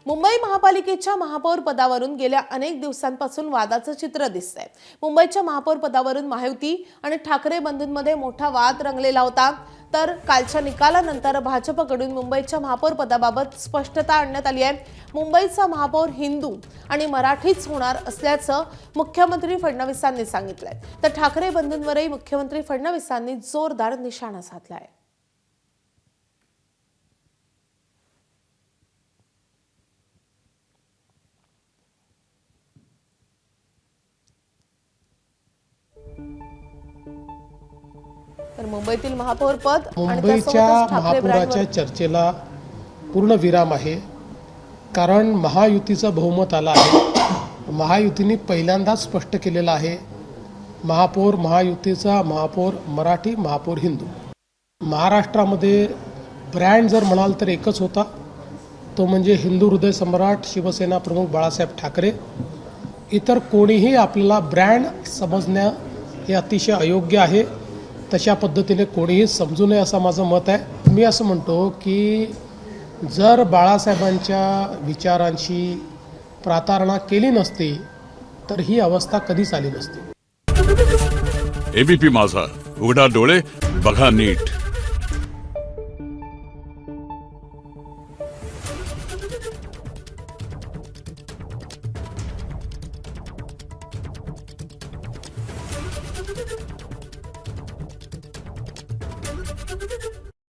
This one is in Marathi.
मुंबई महापालिकेच्या महापौर पदावरून गेल्या अनेक दिवसांपासून वादाचं चित्र दिसतंय। मुंबईच्या महापौर पदावरून महायुती आणि ठाकरे बंधूंमध्ये मोठा वाद रंगलेला होता। तर कालच्या निकालानंतर भाजपकडून मुंबईच्या महापौर पदाबाबत स्पष्टता आणण्यात आली आहे। मुंबईचा महापौर हिंदू आणि मराठीच होणार असल्याचं मुख्यमंत्री फडणवीसांनी सांगितलंय। तर ठाकरे बंधूंवरही मुख्यमंत्री फडणवीसांनी जोरदार निशाणा साधलाय। तर मुंबईतील महापौर पद आणि मुंबईच्या महापौराच्या चर्चेला पूर्ण विराम आहे, कारण महायुतीचं बहुमत आलं आहे। महायुतीने पहिल्यांदाच स्पष्ट केलेलं आहे, महापौर महायुतीचा महापौर मराठी, महापौर हिंदू। महाराष्ट्रामध्ये ब्रँड जर म्हणाल तर एकच होता, तो म्हणजे हिंदू हृदय सम्राट शिवसेना प्रमुख बाळासाहेब ठाकरे। इतर कोणीही आपल्याला ब्रँड समजणं हे अतिशय अयोग्य आहे। तशा पद्धतीने कोणीही समजू नये असं माझं मत आहे। मी असं म्हणतो की जर बाळासाहेबांच्या विचारांशी प्रातारणा केली नसती तर ही अवस्था कधीच आली नसती। एबीपी माझा, उघडा डोळे बघा नीट।